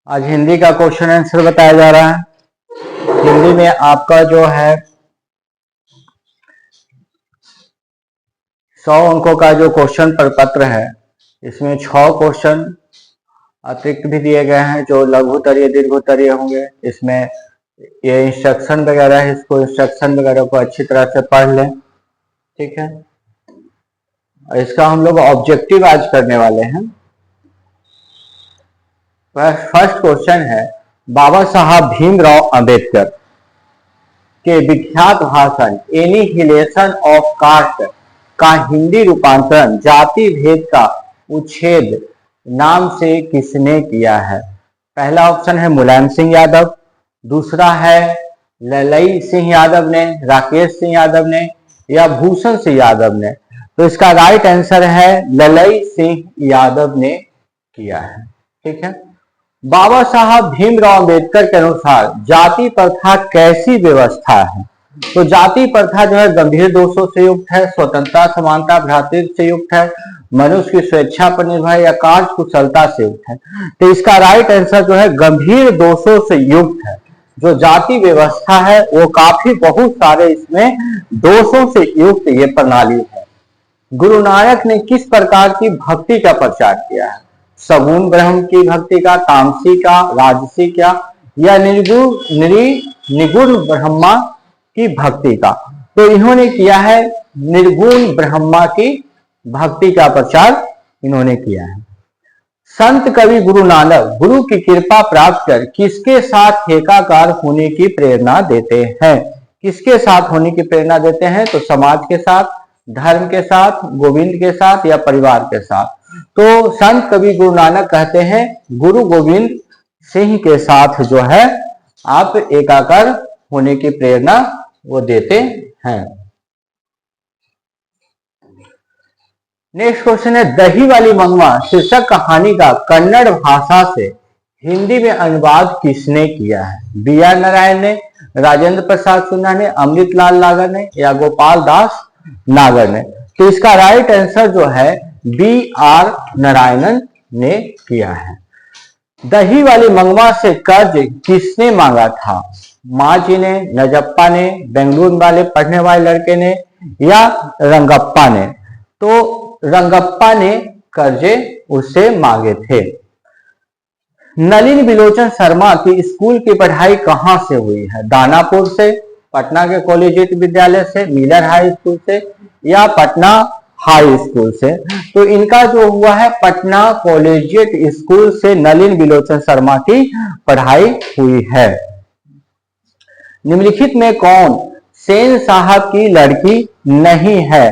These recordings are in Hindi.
आज हिंदी का क्वेश्चन आंसर बताया जा रहा है। हिंदी में आपका जो है 100 अंकों का जो क्वेश्चन प्रपत्र है, इसमें 6 क्वेश्चन अतिरिक्त भी दिए गए हैं जो लघुतरीय दीर्घोत्तरीय होंगे। इसमें ये इंस्ट्रक्शन वगैरह है, इसको इंस्ट्रक्शन वगैरह को अच्छी तरह से पढ़ लें, ठीक है। इसका हम लोग ऑब्जेक्टिव आज करने वाले हैं। फर्स्ट क्वेश्चन है, बाबा साहब भीमराव अंबेडकर के विख्यात भाषण एनिहिलेशन ऑफ कास्ट का हिंदी रूपांतरण जाति भेद का उच्छेद नाम से किसने किया है? पहला ऑप्शन है मुलायम सिंह यादव, दूसरा है ललई सिंह यादव ने, राकेश सिंह यादव ने या भूषण सिंह यादव ने। तो इसका राइट आंसर है ललई सिंह यादव ने किया है, ठीक है। बाबा साहब भीमराव अंबेडकर के अनुसार जाति प्रथा कैसी व्यवस्था है? तो जाति प्रथा जो है गंभीर दोषों से युक्त है, स्वतंत्रता समानता भ्रातृत्व से युक्त है, मनुष्य की स्वेच्छा पर निर्भर है या कार्य कुशलता से युक्त है। तो इसका राइट आंसर जो है गंभीर दोषों से युक्त है। जो जाति व्यवस्था है वो काफी बहुत सारे इसमें दोषों से युक्त ये प्रणाली है। गुरु नानक ने किस प्रकार की भक्ति का प्रचार किया है? सगुण ब्रह्म की भक्ति का, तामसी का, राजसी का या निर्गुण ब्रह्मा की भक्ति का? तो इन्होंने किया है निर्गुण ब्रह्मा की भक्ति का प्रचार इन्होंने किया है। संत कवि गुरु नानक गुरु की कृपा प्राप्त कर किसके साथ एकाकार होने की प्रेरणा देते हैं? किसके साथ होने की प्रेरणा देते हैं? तो समाज के साथ, धर्म के साथ, गोविंद के साथ या परिवार के साथ। तो संत कवि गुरु नानक कहते हैं गुरु गोविंद सिंह के साथ जो है आप एकाकार होने की प्रेरणा वो देते हैं। नेक्स्ट क्वेश्चन है, दही वाली मंगवा शीर्षक कहानी का कन्नड़ भाषा से हिंदी में अनुवाद किसने किया है? बी आर नारायण ने, राजेंद्र प्रसाद सिन्हा ने, अमृतलाल नागर ने या गोपाल दास नागर ने। तो इसका राइट आंसर जो है बी आर नारायणन ने किया है। दही वाली मंगवा से कर्ज किसने मांगा था? माँ जी ने, नजप्पा ने, बेंगलुरु वाले पढ़ने वाले लड़के ने या रंगप्पा ने? तो रंगप्पा ने कर्जे उससे मांगे थे। नलिन बिलोचन शर्मा की स्कूल की पढ़ाई कहां से हुई है? दानापुर से, पटना के कॉलेजिएट विद्यालय से, मिलर हाई स्कूल से या पटना हाई स्कूल से? तो इनका जो हुआ है पटना कॉलेजिएट स्कूल से नलिन बिलोचन शर्मा की पढ़ाई हुई है। निम्नलिखित में कौन सेन साहब की लड़की नहीं है?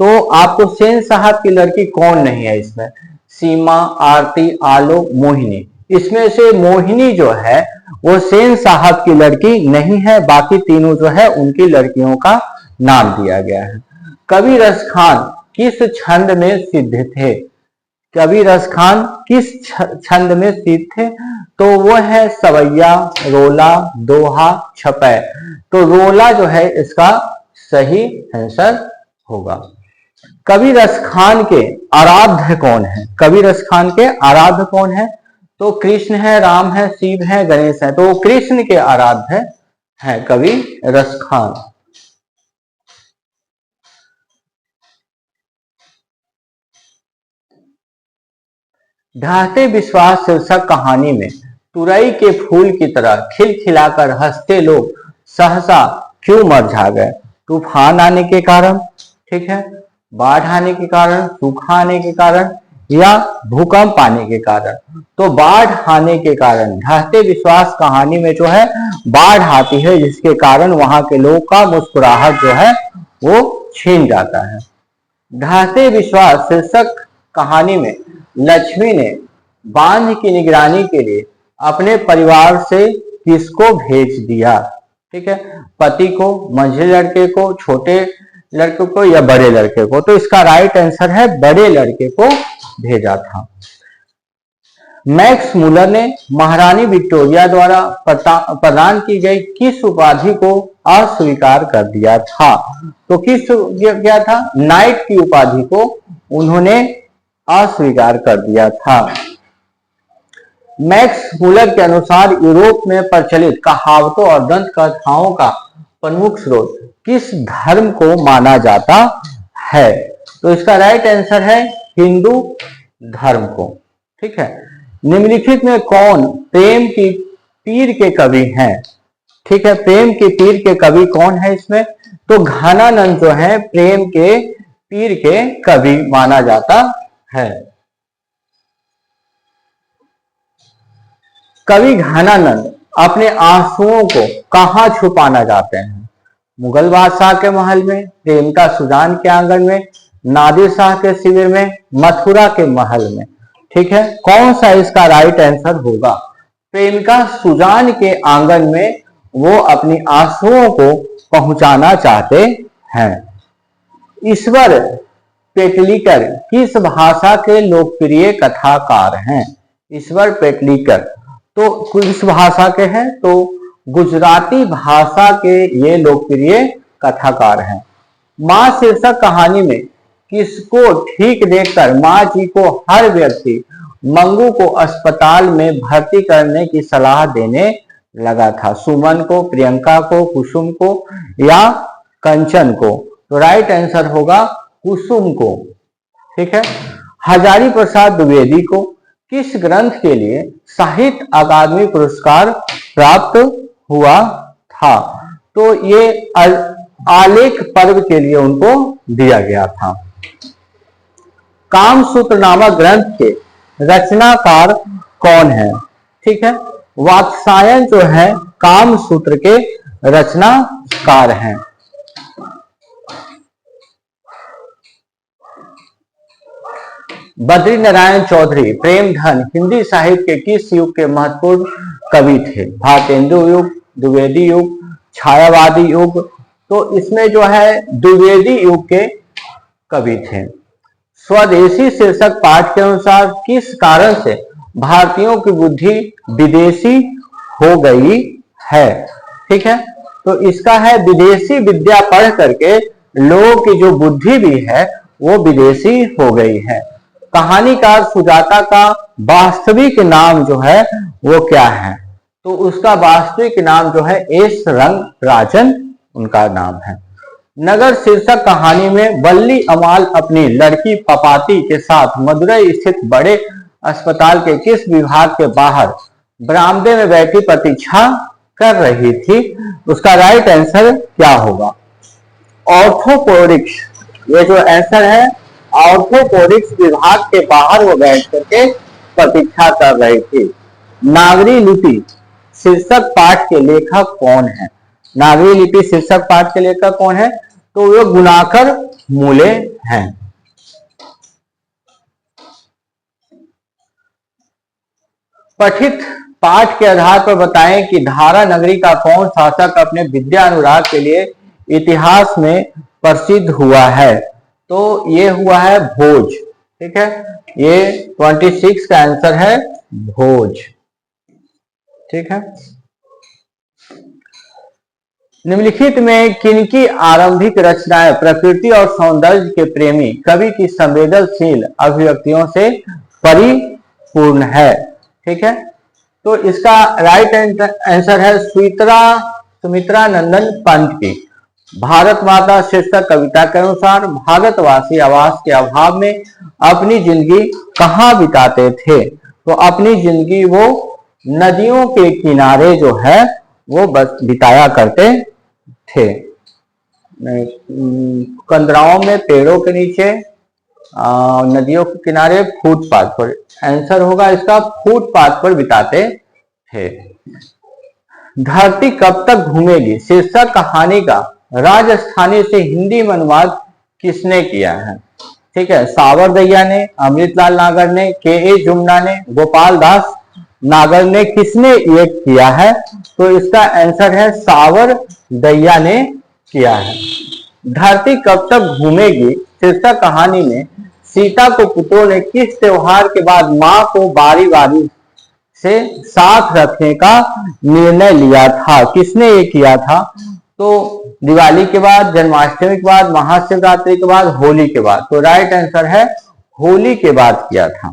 तो आपको सेन साहब की लड़की कौन नहीं है इसमें? सीमा, आरती, आलो, मोहिनी। इसमें से मोहिनी जो है वो सेन साहब की लड़की नहीं है, बाकी तीनों जो है उनकी लड़कियों का नाम दिया गया है। कवि रस खान किस छंद में सिद्ध थे? कवि रस खान किस छंद में सिद्ध थे? तो वो है सवैया, रोला, दोहा, छपै। तो रोला जो है इसका सही आंसर होगा। कवि रस खान के आराध्य कौन है? कवि रस खान के आराध्य कौन है? तो कृष्ण है, राम है, शिव है, गणेश है। तो कृष्ण के आराध्य है कवि रस खान। ढहते विश्वास शीर्षक कहानी में तुरई के फूल की तरह खिलखिलाकर हंसते लोग सहसा क्यों मर जा गए? तूफान आने के कारण, ठीक है, बाढ़ आने के कारण, सूखा आने के कारण या भूकंप आने के कारण? तो बाढ़ आने के कारण। ढहते विश्वास कहानी में जो है बाढ़ आती है जिसके कारण वहां के लोग का मुस्कुराहट जो है वो छीन जाता है। ढहते विश्वास शीर्षक कहानी में लक्ष्मी ने बांध की निगरानी के लिए अपने परिवार से किसको भेज दिया? ठीक है, पति को, मंझले लड़के को, छोटे लड़के को या बड़े लड़के को? तो इसका राइट आंसर है बड़े लड़के को भेजा था। मैक्स मुलर ने महारानी विक्टोरिया द्वारा प्रदान की गई किस उपाधि को अस्वीकार कर दिया था? तो किस क्या था? नाइट की उपाधि को उन्होंने अस्वीकार कर दिया था। मैक्स मुलर के अनुसार यूरोप में प्रचलित कहावतों और दंत कथाओं का प्रमुख स्रोत किस धर्म को माना जाता है? तो इसका राइट आंसर है हिंदू धर्म को। ठीक है, निम्नलिखित में कौन प्रेम की पीर के कवि हैं? ठीक है, प्रेम के पीर के कवि कौन है इसमें? तो घनानंद जो है प्रेम के पीर के कवि माना जाता है। कवि घनानंद अपने आंसुओं को कहां छुपाना चाहते हैं? मुगल बादशाह के महल में, प्रेमिका सुजान के आंगन में, नादिर शाह के शिविर में, मथुरा के महल में। ठीक है, कौन सा इसका राइट आंसर होगा? प्रेमिका सुजान के आंगन में वो अपनी आंसुओं को पहुंचाना चाहते हैं। ईश्वर पेटलीकर किस भाषा के लोकप्रिय कथाकार हैं? ईश्वर पेटलीकर तो किस भाषा के हैं? तो गुजराती भाषा के ये लोकप्रिय कथाकार हैं। मां शीर्षक कहानी में किसको ठीक देखकर मां जी को हर व्यक्ति मंगू को अस्पताल में भर्ती करने की सलाह देने लगा था? सुमन को, प्रियंका को, कुसुम को या कंचन को? तो राइट आंसर होगा कुसुम को। ठीक है, हजारी प्रसाद द्विवेदी को किस ग्रंथ के लिए साहित्य अकादमी पुरस्कार प्राप्त हुआ था? तो ये आलेख पर्व के लिए उनको दिया गया था। कामसूत्र नामक ग्रंथ के रचनाकार कौन है? ठीक है, वात्सायन जो है कामसूत्र के रचनाकार हैं। बद्री नारायण चौधरी प्रेमधन हिंदी साहित्य के किस युग के महत्वपूर्ण कवि थे? भारतेंदु युग, द्विवेदी युग, छायावादी युग? तो इसमें जो है द्विवेदी युग के कवि थे। स्वदेशी शीर्षक पाठ के अनुसार किस कारण से भारतीयों की बुद्धि विदेशी हो गई है? ठीक है, तो इसका है विदेशी विद्या पढ़ करके लोगों की जो बुद्धि भी है वो विदेशी हो गई है। कहानीकार सुजाता का वास्तविक नाम जो है वो क्या है? तो उसका वास्तविक नाम जो है एस रंगराजन उनका नाम है। नगर शीर्षक कहानी में वल्ली अमाल अपनी लड़की पपाती के साथ मदुरई स्थित बड़े अस्पताल के किस विभाग के बाहर बरामदे में बैठी प्रतीक्षा कर रही थी? उसका राइट आंसर क्या होगा? ऑर्थोपोडिक्स, ये जो आंसर है ऑर्थोपोडिक्स विभाग के बाहर वो बैठ करके प्रतीक्षा कर रही थी। नागरी लिपि शीर्षक पाठ के लेखक कौन है? नागरी लिपि शीर्षक पाठ के लेखक कौन है? तो वो गुणाकर मूले हैं। पठित पाठ के आधार पर बताएं कि धारा नगरी का कौन शासक अपने विद्या अनुराग के लिए इतिहास में प्रसिद्ध हुआ है? तो ये हुआ है भोज। ठीक है, ये 26 का आंसर है भोज। ठीक है, निम्नलिखित में किनकी आरंभिक रचनाएं प्रकृति और सौंदर्य के प्रेमी कवि की संवेदनशील अभिव्यक्तियों से परिपूर्ण है? ठीक है, तो इसका राइट आंसर है सुमित्रा नंदन पंत की भारत माता शीर्षक कविता के अनुसार भारतवासी आवास के अभाव में अपनी जिंदगी कहाँ बिताते थे? तो अपनी जिंदगी वो नदियों के किनारे जो है वो बस बिताया करते थे। कंदराओं में, पेड़ों के नीचे, नदियों के किनारे, फुटपाथ पर। आंसर होगा इसका फुटपाथ पर बिताते थे। धरती कब तक घूमेगी शीर्षक कहानी का राजस्थानी से हिंदी में अनुवाद किसने किया है? ठीक है, सावर दैया ने, अमृतलाल नागर ने, के.ए. जुमना ने, गोपाल दास नागर ने? किसने ये किया है? तो इसका आंसर है सावर दैया ने किया है। धरती कब तक घूमेगी शीर्षक कहानी में सीता को पुत्रों ने किस त्योहार के बाद मां को बारी बारी से साथ रखने का निर्णय लिया था? किसने ये किया था? तो दिवाली के बाद, जन्माष्टमी के बाद, महाशिवरात्रि के बाद, होली के बाद? तो राइट आंसर है होली के बाद किया था।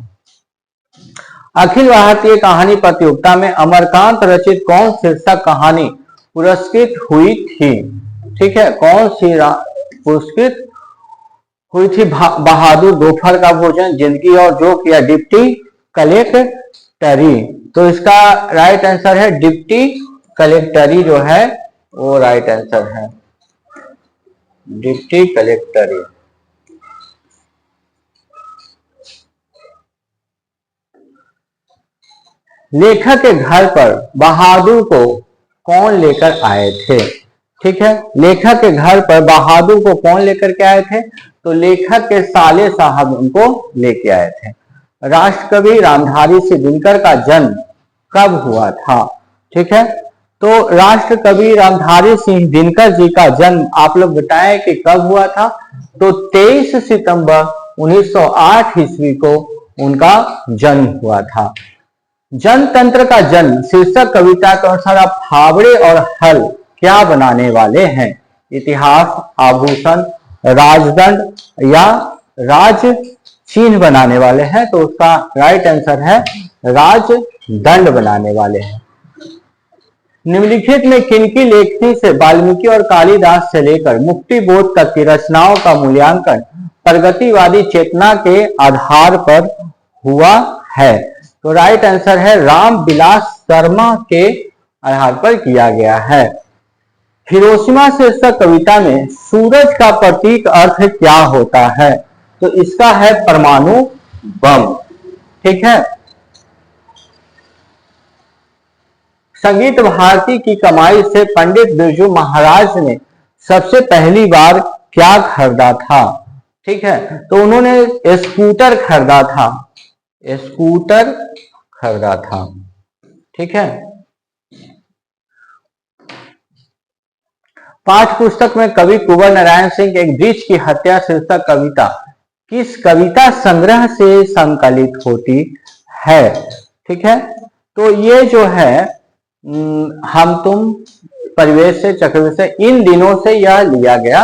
अखिल भारतीय कहानी प्रतियोगिता में अमरकांत रचित कौन शीर्षक कहानी पुरस्कृत हुई थी? ठीक है, कौन सी पुरस्कृत हुई थी? बहादुर, दोपहर का भोजन, जिंदगी और जोक या डिप्टी कलेक्टरी? तो इसका राइट आंसर है डिप्टी कलेक्टरी जो है वो राइट आंसर है, डिप्टी कलेक्टरी। लेखक के घर पर बहादुर को कौन लेकर आए थे? ठीक है, लेखक के घर पर बहादुर को कौन लेकर के आए थे? तो लेखक के साले साहब उनको लेके आए थे। राष्ट्रकवि रामधारी सिंह दिनकर का जन्म कब हुआ था? ठीक है, तो राष्ट्रकवि रामधारी सिंह दिनकर जी का जन्म आप लोग बताएं कि कब हुआ था? तो 23 सितंबर 1908 ईस्वी को उनका जन्म हुआ था। जनतंत्र का जन्म शीर्षक कविता के अनुसार आप फावड़े और हल क्या बनाने वाले हैं? इतिहास, आभूषण, राजदंड या राज चिन्ह बनाने वाले हैं? तो उसका राइट आंसर है राजदंड बनाने वाले हैं। निम्नलिखित में किनकी लेखनी से वाल्मीकि और कालिदास से लेकर मुक्ति बोध तक की रचनाओं का मूल्यांकन प्रगतिवादी चेतना के आधार पर हुआ है? तो राइट आंसर है रामविलास शर्मा के आधार पर किया गया है। हिरोशिमा शीर्षक कविता में सूरज का प्रतीक अर्थ क्या होता है? तो इसका है परमाणु बम। ठीक है, संगीत भारती की कमाई से पंडित बिरजू महाराज ने सबसे पहली बार क्या खरीदा था? ठीक है, तो उन्होंने स्कूटर खरीदा था, स्कूटर खरीदा था। ठीक है, पाठ्य पुस्तक में कवि कुंवर नारायण सिंह के एक वृक्ष की हत्या शीर्षक कविता किस कविता संग्रह से संकलित होती है? ठीक है, तो ये जो है हम तुम, परिवेश से, चक्रवृत्ति से, इन दिनों से यह लिया गया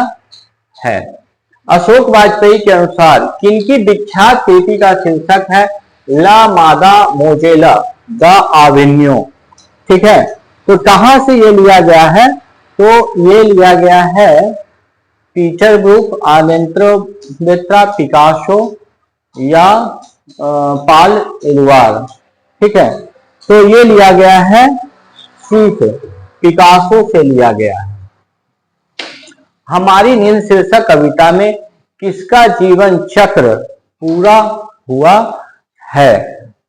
है। अशोक वाजपेयी के अनुसार किनकी विख्यात कृति का शीर्षक है ला मादा मोजेला द आवेन्यू? ठीक है, तो कहां से ये लिया गया है? तो ये लिया गया है पीटर ब्रूक, आनेंद्रोवेत्रा, पिकासो या पाल एलुआर। ठीक है, तो ये लिया गया है सीख, पिकासो से लिया गया है। हमारी नींद शीर्षक कविता में किसका जीवन चक्र पूरा हुआ है?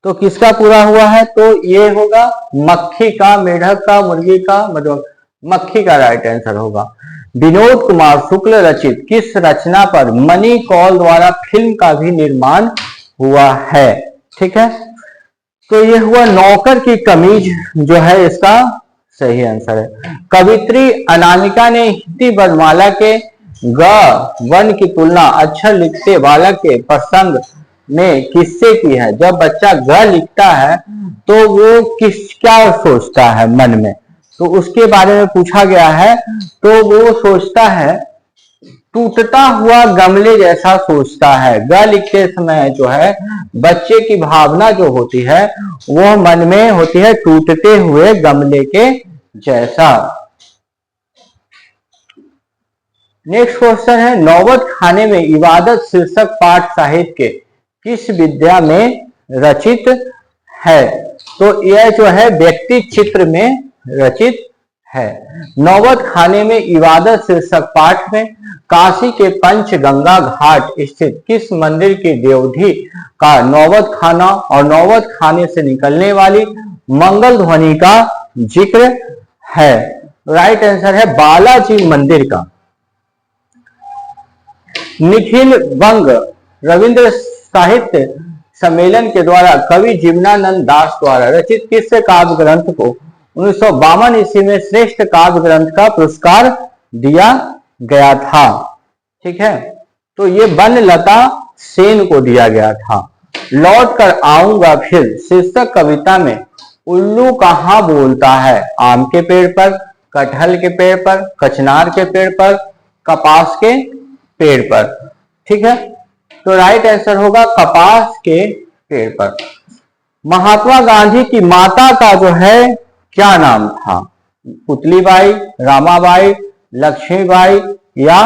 तो किसका पूरा हुआ है? तो ये होगा मक्खी का, मेढक का, मुर्गी का, मतलब मक्खी का राइट आंसर होगा। विनोद कुमार शुक्ल रचित किस रचना पर मनी कौल द्वारा फिल्म का भी निर्माण हुआ है? ठीक है, तो ये हुआ नौकर की कमीज जो है इसका सही आंसर है। कवित्री अनामिका ने हिंदी वर्णमाला के ग वन की तुलना अक्षर लिखते बालक के प्रसंग में किससे की है? जब बच्चा ग लिखता है तो वो क्या सोचता है मन में? तो उसके बारे में पूछा गया है। तो वो सोचता है टूटता हुआ गमले जैसा सोचता है। ग लिखते समय जो है बच्चे की भावना जो होती है वो मन में होती है टूटते हुए गमले के जैसा। नेक्स्ट क्वेश्चन है नौबत खाने में इबादत शीर्षक पाठ साहित्य के किस विद्या में रचित है? तो यह जो है व्यक्ति चित्र में रचित है। नौबत खाने में इबादत शीर्षक पाठ में काशी के पंचगंगा घाट स्थित किस मंदिर की देवधी का नौबत खाना और नौबत खाने से निकलने वाली मंगल ध्वनि का जिक्र है? राइट आंसर है बालाजी मंदिर का। निखिल वंग रविंद्र साहित्य सम्मेलन के द्वारा कवि जीवनानंद दास द्वारा रचित किस काव्य ग्रंथ को 1952 ईस्वी में श्रेष्ठ काव्य ग्रंथ का पुरस्कार दिया गया था? ठीक है, तो ये वनलता सेन को दिया गया था। लौट कर आऊंगा फिर शीर्षक कविता में उल्लू कहाँ बोलता है? आम के पेड़ पर, कटहल के पेड़ पर, कचनार के पेड़ पर, कपास के पेड़ पर। ठीक है, तो राइट आंसर होगा कपास के पेड़ पर। महात्मा गांधी की माता का जो है क्या नाम था? पुतलीबाई, रामाबाई, लक्ष्मीबाई या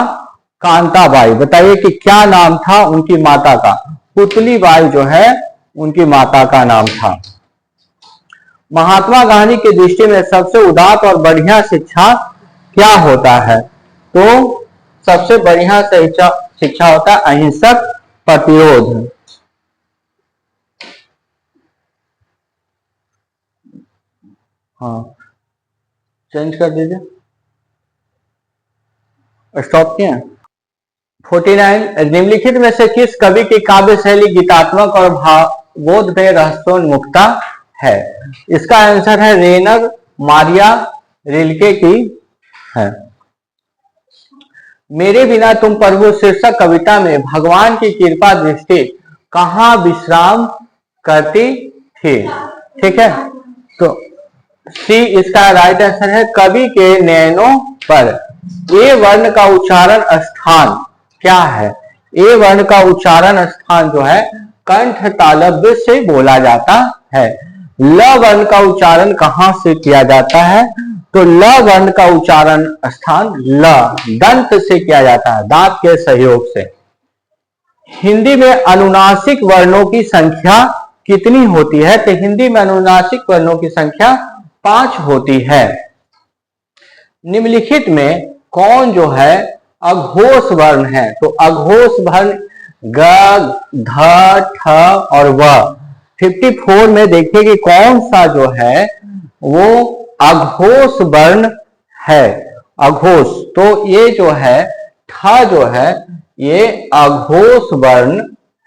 कांताबाई? बताइए कि क्या नाम था उनकी माता का? पुतलीबाई जो है उनकी माता का नाम था। महात्मा गांधी की दृष्टि में सबसे उदात्त और बढ़िया शिक्षा क्या होता है? तो सबसे बढ़िया शिक्षा होता है अहिंसक प्रतिरोध। हाँ, चेंज कर दीजिए, स्टॉप किया। 49 निम्नलिखित में से किस कवि की काव्य शैली गीतात्मक और भावोदय रहस्योन्मुखता है? इसका आंसर है रेनर मारिया रिल्के की है। मेरे बिना तुम प्रभु शीर्षक कविता में भगवान की कृपा दृष्टि कहाँ विश्राम करती थी? ठीक है, तो सी इसका राइट आंसर है कवि के नयनों पर। ए वर्ण का उच्चारण स्थान क्या है? ए वर्ण का उच्चारण स्थान जो है कंठ तालव्य से बोला जाता है। ल वर्ण का उच्चारण कहां से किया जाता है? तो ल वर्ण का उच्चारण स्थान ल दंत से किया जाता है, दांत के सहयोग से। हिंदी में अनुनासिक वर्णों की संख्या कितनी होती है? तो हिंदी में अनुनासिक वर्णों की संख्या 5 होती है। निम्नलिखित में कौन जो है अघोष वर्ण है? तो अघोष वर्ण ग, ध, ठ और व। 54 में देखिए कि कौन सा जो है वो अघोष वर्ण है। अघोष, तो ये जो है ठ जो है ये अघोष वर्ण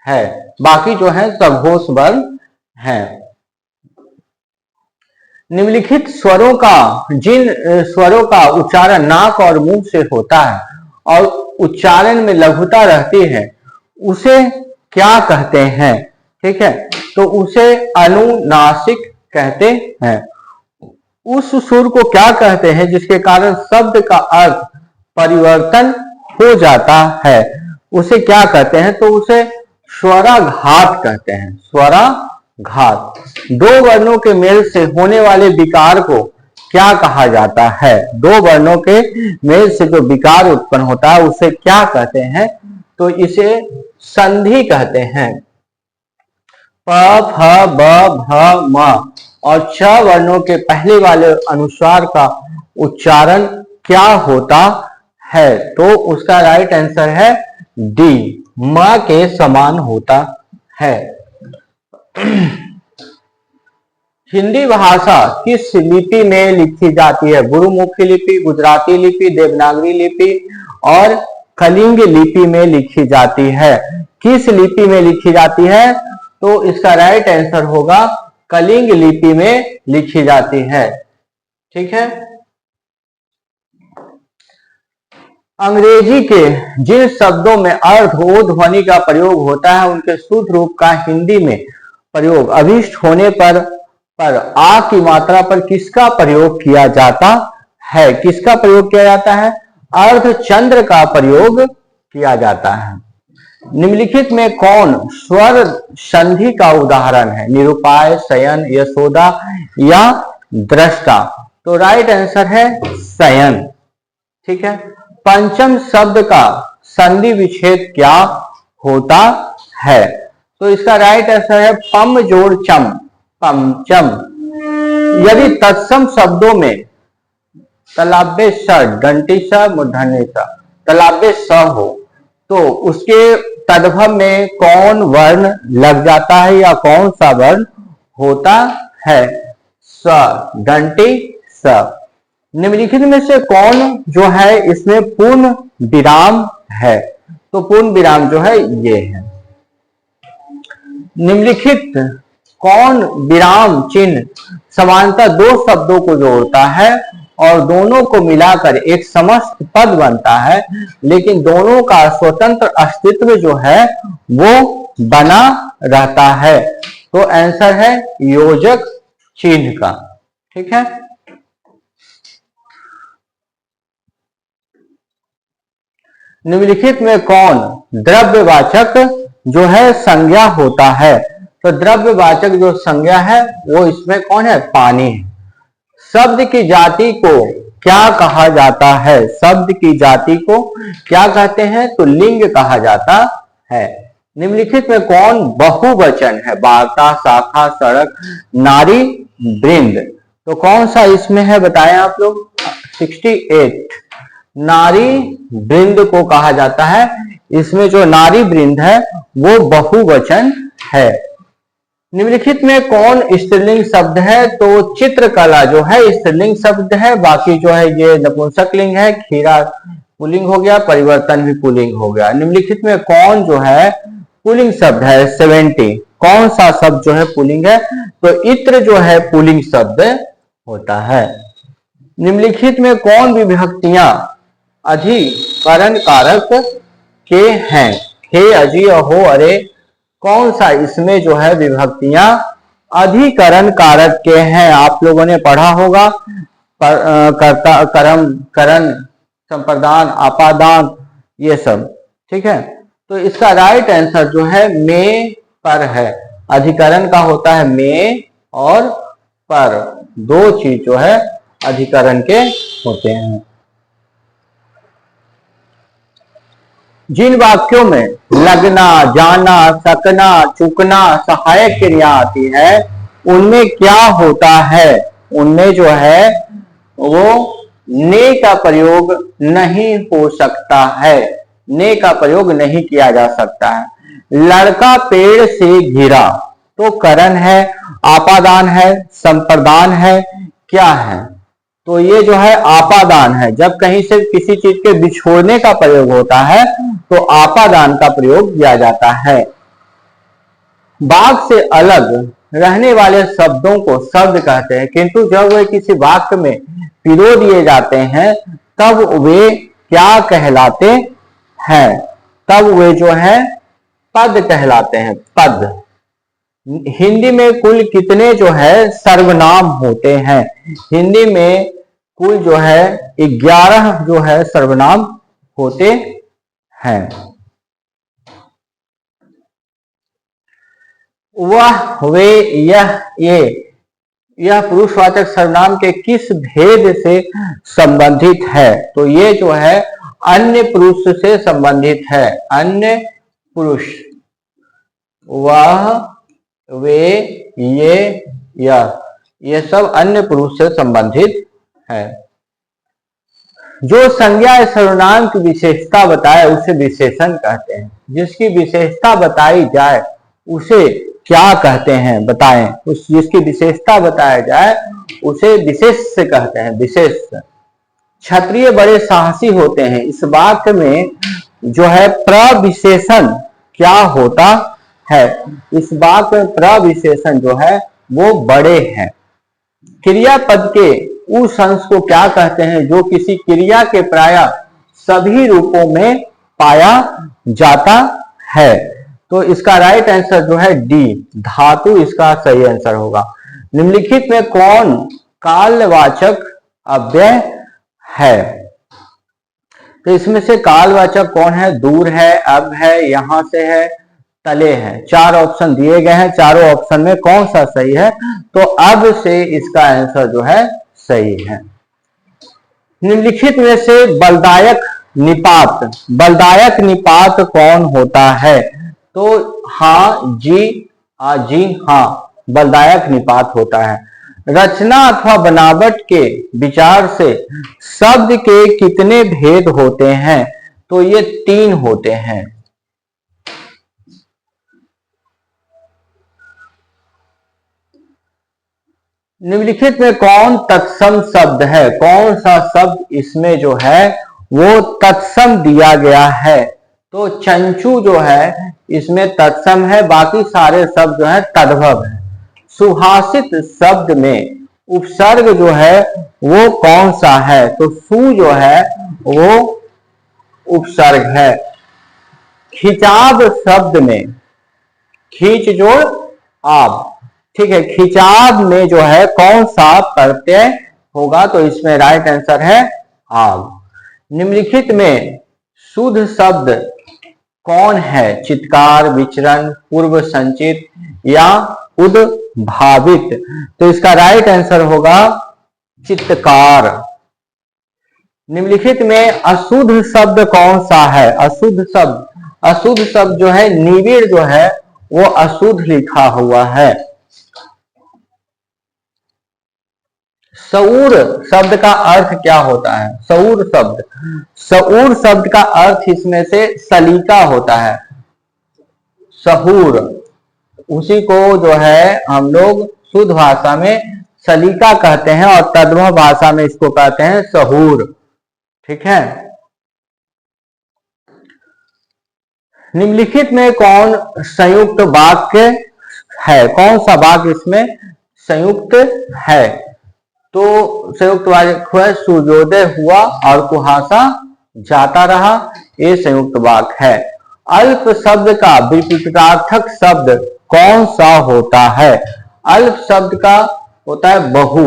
है, बाकी जो है सघोष वर्ण है। निम्नलिखित स्वरों का जिन स्वरों का उच्चारण नाक और मुंह से होता है और उच्चारण में लघुता रहती है उसे क्या कहते हैं? ठीक है, तो उसे अनुनासिक कहते हैं। उस सुर को क्या कहते हैं जिसके कारण शब्द का अर्थ परिवर्तन हो जाता है? उसे क्या कहते हैं? तो उसे स्वराघात कहते हैं, स्वराघात। दो वर्णों के मेल से होने वाले विकार को क्या कहा जाता है? दो वर्णों के मेल से जो विकार उत्पन्न होता है उसे क्या कहते हैं? तो इसे संधि कहते हैं। प, फ, ब, भ, म और छ वर्णों के पहले वाले अनुस्वार का उच्चारण क्या होता है? तो उसका राइट आंसर है डी, म के समान होता है। हिंदी भाषा किस लिपि में लिखी जाती है? गुरुमुखी लिपि, गुजराती लिपि, देवनागरी लिपि और कलिंग लिपि में लिखी जाती है। किस लिपि में लिखी जाती है? तो इसका राइट आंसर होगा कलिंग लिपि में लिखी जाती है। ठीक है, अंग्रेजी के जिन शब्दों में अर्ध ओ ध्वनि का प्रयोग होता है उनके शुद्ध रूप का हिंदी में प्रयोग अभिष्ट होने पर आ की मात्रा पर किसका प्रयोग किया जाता है? किसका प्रयोग किया जाता है? अर्धचंद्र का प्रयोग किया जाता है। निम्नलिखित में कौन स्वर संधि का उदाहरण है? निरुपाय, शयन, यशोदा या दृष्टा? तो राइट आंसर है शयन। ठीक है, पंचम शब्द का संधि विच्छेद क्या होता है? तो इसका राइट आंसर है पम जोड़ चम, पंचम। यदि तत्सम शब्दों में तलाब्य स, दंटी स, मूर्धन्य स, तलाब्य स हो तो उसके तद्भव में कौन वर्ण लग जाता है या कौन सा वर्ण होता है? स, दंटी स। निम्नलिखित में से कौन जो है इसमें पूर्ण विराम है? तो पूर्ण विराम जो है ये है। निम्नलिखित कौन विराम चिन्ह समानता दो शब्दों को जोड़ता है और दोनों को मिलाकर एक समस्त पद बनता है, लेकिन दोनों का स्वतंत्र अस्तित्व जो है वो बना रहता है? तो आंसर है योजक चिन्ह का। ठीक है, निम्नलिखित में कौन द्रव्यवाचक जो है संज्ञा होता है? तो द्रव्यवाचक जो संज्ञा है वो इसमें कौन है? पानी है। शब्द की जाति को क्या कहा जाता है? शब्द की जाति को क्या कहते हैं? तो लिंग कहा जाता है। निम्नलिखित में कौन बहुवचन है? वार्ता, शाखा, सड़क, नारी, वृंद। तो कौन सा इसमें है बताएं आप लोग? 68 नारी वृंद को कहा जाता है। इसमें जो नारी वृंद है वो बहुवचन है। निम्नलिखित में कौन स्त्रीलिंग शब्द है? तो चित्रकला जो है स्त्रीलिंग शब्द है, बाकी जो है ये नपुंसक लिंग है। खीरा पुल्लिंग हो गया, परिवर्तन भी पुल्लिंग हो गया। निम्नलिखित में कौन जो है पुल्लिंग शब्द है? 70 कौन सा शब्द जो है पुल्लिंग है? तो इत्र जो है पुल्लिंग शब्द होता है। निम्नलिखित में कौन विभक्तियां अधिकरण कारक के हैं? हे, अजी, अहो, अरे, कौन सा इसमें जो है विभक्तियां अधिकरण कारक के हैं? आप लोगों ने पढ़ा होगा कर्ता, कर्म, करण, संप्रदान, आपादान, ये सब। ठीक है, तो इसका राइट आंसर जो है में पर है। अधिकरण का होता है में और पर, दो चीज जो है अधिकरण के होते हैं। जिन वाक्यों में लगना, जाना, सकना, चुकना सहायक क्रिया आती है उनमें क्या होता है? उनमें जो है वो ने का प्रयोग नहीं हो सकता है। ने का प्रयोग नहीं किया जा सकता है। लड़का पेड़ से गिरा तो करण है, आपादान है, संप्रदान है, क्या है? तो ये जो है आपादान है। जब कहीं से किसी चीज के बिछोड़ने का प्रयोग होता है तो आपादान का प्रयोग किया जाता है। वाक्य से अलग रहने वाले शब्दों को शब्द कहते हैं, किंतु जब वे किसी वाक्य में पिरो दिए जाते हैं तब वे क्या कहलाते हैं? तब वे जो है पद कहलाते हैं। पद। हिंदी में कुल कितने जो है सर्वनाम होते हैं? हिंदी में कुल जो है 11 जो है सर्वनाम होते हैं। वह, वे, यह पुरुषवाचक सर्वनाम के किस भेद से संबंधित है? तो ये जो है अन्य पुरुष से संबंधित है। अन्य पुरुष। वह, वे, ये सब अन्य पुरुष से संबंधित है। जो संज्ञा या सर्वनाम की विशेषता बताए उसे विशेषण कहते हैं। जिसकी विशेषता बताई जाए उसे क्या कहते हैं? बताएं। उस जिसकी विशेषता बताया जाए उसे विशेष कहते हैं। विशेष। क्षत्रिय बड़े साहसी होते हैं। इस वाक्य में जो है प्रविशेषण क्या होता है? इस वाक्य में प्रविशेषण जो है वो बड़े हैं। क्रियापद के उस अंश को क्या कहते हैं जो किसी क्रिया के प्राय सभी रूपों में पाया जाता है? तो इसका राइट आंसर जो है डी, धातु इसका सही आंसर होगा। निम्नलिखित में कौन कालवाचक अव्यय है? तो इसमें से कालवाचक कौन है? दूर है, अब है, यहां से है, तले है। 4 ऑप्शन दिए गए हैं। चारों ऑप्शन में कौन सा सही है? तो अब से इसका आंसर जो है सही है। निम्नलिखित में से बलदायक निपात, बलदायक निपात कौन होता है? तो हाँ, जी, हाँ, बलदायक निपात होता है। रचना अथवा बनावट के विचार से शब्द के कितने भेद होते हैं? तो ये 3 होते हैं। निम्नलिखित में कौन तत्सम शब्द है? कौन सा शब्द इसमें जो है वो तत्सम दिया गया है? तो चंचू जो है इसमें तत्सम है, बाकी सारे शब्द जो है तद्भव है। सुभाषित शब्द में उपसर्ग जो है वो कौन सा है? तो सु जो है वो उपसर्ग है। खिंचाव शब्द में खींच जोड़ आब, ठीक है, खिंचाव में जो है कौन सा प्रत्यय होगा? तो इसमें राइट आंसर है आब। निम्नलिखित में शुद्ध शब्द कौन है? चित्कार, विचरण, पूर्व संचित या उद्भावित? तो इसका राइट आंसर होगा चित्कार। निम्नलिखित में अशुद्ध शब्द कौन सा है? अशुद्ध शब्द जो है, निविड़ जो है वो अशुद्ध लिखा हुआ है। सऊर शब्द का अर्थ क्या होता है? सऊर शब्द का अर्थ इसमें से सलीका होता है। सहूर, उसी को जो है हम लोग शुद्ध भाषा में सलीका कहते हैं और तद्भव भाषा में इसको कहते हैं सहूर। ठीक है। निम्नलिखित में कौन संयुक्त वाक्य है? कौन सा वाक्य इसमें संयुक्त है? तो संयुक्त वाक्य है सूर्योदय हुआ और कुहासा जाता रहा, ये संयुक्त वाक्य है। अल्प शब्द का विपरीतार्थक शब्द कौन सा होता है? अल्प शब्द का होता है बहु।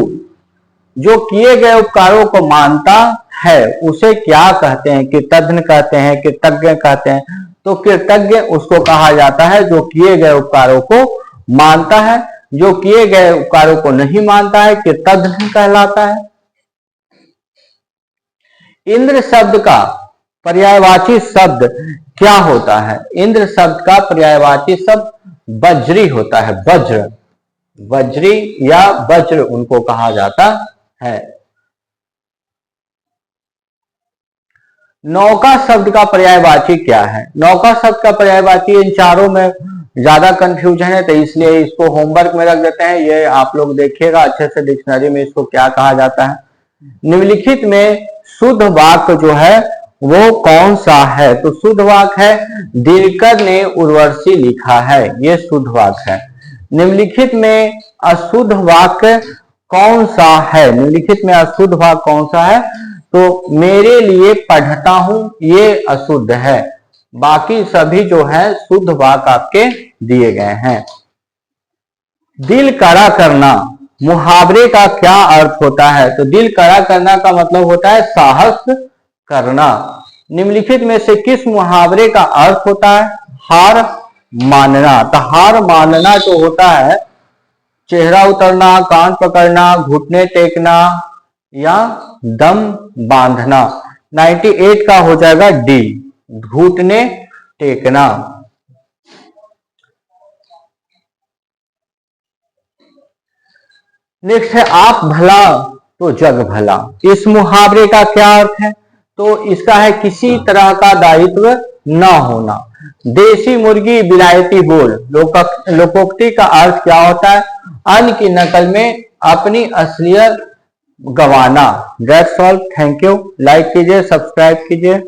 जो किए गए उपकारों को मानता है उसे क्या कहते हैं? कृतज्ञ कहते हैं, कृतज्ञ कहते हैं। तो कृतज्ञ उसको कहा जाता है जो किए गए उपकारों को मानता है। जो किए गए उपकारों को नहीं मानता है कृतज्ञ कहलाता है। इंद्र शब्द का पर्यायवाची शब्द क्या होता है? इंद्र शब्द का पर्यायवाची शब्द वज्री होता है। वज्री या वज्र उनको कहा जाता है। नौका शब्द का पर्यायवाची क्या है? नौका शब्द का पर्यायवाची इन चारों में ज्यादा कंफ्यूजन है, तो इसलिए इसको होमवर्क में रख देते हैं। ये आप लोग देखिएगा अच्छे से डिक्शनरी में इसको क्या कहा जाता है। निम्नलिखित में शुद्ध वाक्य जो है वो कौन सा है? तो शुद्ध वाक्य है दिनकर ने उर्वशी लिखा है, ये शुद्ध वाक्य है। निम्नलिखित में अशुद्ध वाक्य कौन सा है? निम्नलिखित में अशुद्ध वाक्य कौन सा है? तो मेरे लिए पढ़ता हूं, ये अशुद्ध है। बाकी सभी जो है शुद्ध वाक्य आपके दिए गए हैं। दिल कड़ा करना मुहावरे का क्या अर्थ होता है? तो दिल कड़ा करना का मतलब होता है साहस करना। निम्नलिखित में से किस मुहावरे का अर्थ होता है? हार मानना। तो हार मानना जो होता है चेहरा उतरना, कान पकड़ना, घुटने टेकना या दम बांधना। 98 का हो जाएगा डी, घुटने टेकना। नेक्स्ट है आप भला तो जग भला। इस मुहावरे का क्या अर्थ है? तो इसका है किसी तरह का दायित्व न होना। देसी मुर्गी विलायती बोल लोकोक्ति का अर्थ क्या होता है? अन्य की नकल में अपनी असलियत गवाना। That's all, thank you. Like कीजिए, सब्सक्राइब कीजिए।